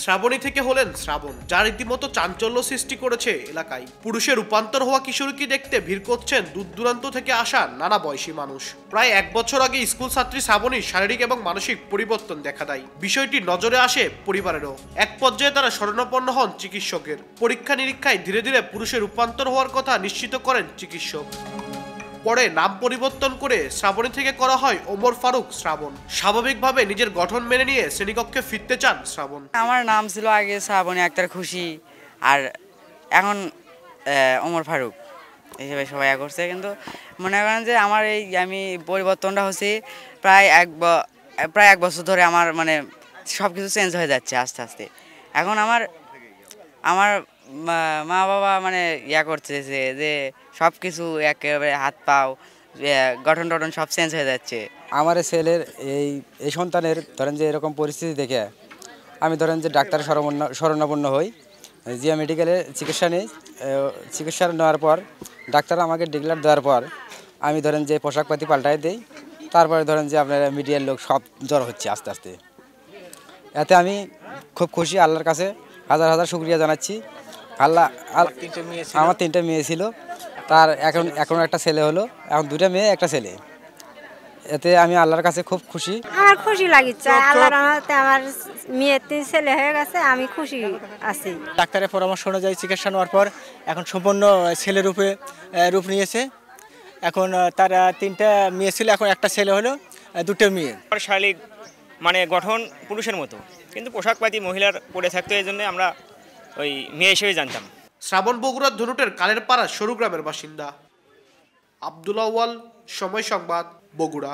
শ্রাবণী থেকে হলেন শ্রাবণ, যা রীতিমতো চাঞ্চল্য সৃষ্টি করেছে এলাকায়। পুরুষের রূপান্তর হওয়া কিশোরীকে দেখতে ভিড় করছেন দূর দূরান্ত থেকে আসা নানা বয়সী মানুষ। প্রায় 1 বছর আগে স্কুল ছাত্রী শ্রাবণীর শারীরিক এবং মানসিক পরিবর্তন দেখা দেয়। বিষয়টি নজরে আসে পরিবারেরও। এক পর্যায়ে তারা শরণাপন্ন হন চিকিৎসকের। পরীক্ষা নিরীক্ষায় ধীরে ধীরে পুরুষের রূপান্তর হওয়ার কথা নিশ্চিত করেন চিকিৎসক। পরে নাম পরিবর্তন করে শ্রাবণী থেকে করা হয় ওমর ফারুক শ্রাবণ। স্বাভাবিকভাবে নিজের গঠন মেনে নিয়ে শ্রেণীকক্ষে ফিরতে চান শ্রাবণ। আমার নাম ছিল আগে শ্রাবণী আক্তার খুশি, আর এখন ওমর ফারুক হিসেবে সবাই করছে। কিন্তু মনে করেন যে আমার আমি পরিবর্তনটা হচ্ছে প্রায় এক বছর ধরে। আমার মানে সব কিছু চেঞ্জ হয়ে যাচ্ছে আস্তে আস্তে। এখন আমার মা বাবা মানে করতেছে যে সব কিছু একেবারে হাত পাও গঠন টঠন সব চেঞ্জ হয়ে যাচ্ছে। আমার ছেলের এই সন্তানের ধরেন যে এরকম পরিস্থিতি দেখে আমি ধরেন যে ডাক্তার শরণাপন্ন হই, জিয়া মেডিকেলে চিকিৎসা নিই। চিকিৎসা নেওয়ার পর ডাক্তার আমাকে ডিক্লেয়ার দেওয়ার পর আমি ধরেন যে পোশাকপাতি পাল্টাই দিই। তারপরে ধরেন যে আপনার মিডিয়ার লোক সব জ্বর হচ্ছে আস্তে আস্তে। এতে আমি খুব খুশি, আল্লাহর কাছে হাজার হাজার শুকরিয়া জানাচ্ছি। আমার 3টে মেয়ে ছিল, তার এখন একটা ছেলে হলো, এখন 2টা মেয়ে একটা ছেলে। এতে আমি আল্লাহর কাছে খুব খুশি। আমার খুশি লাগছে, আল্লাহর রহমতে আমার মেয়ে 3 ছেলে হয়ে গেছে, আমি খুশি আছি। ডাক্তারের পরামর্শ অনুযায়ী চিকিৎসা নেওয়ার পর এখন সম্পূর্ণ ছেলে রূপ নিয়েছে। এখন তার 3টা মেয়ে ছিল, এখন একটা ছেলে হলো, 2টো মেয়ে। শারীরিক মানে গঠন পুরুষের মতো, কিন্তু পোশাকপাতি মহিলার পরে থাকতো, এই জন্য আমরা ওই মেয়ে হিসেবে জানতাম। শ্রাবণ বগুড়ার ধনুটের কালের পাড়া সরু গ্রামের বাসিন্দা। আব্দুল আউয়াল, সময় সংবাদ, বগুড়া।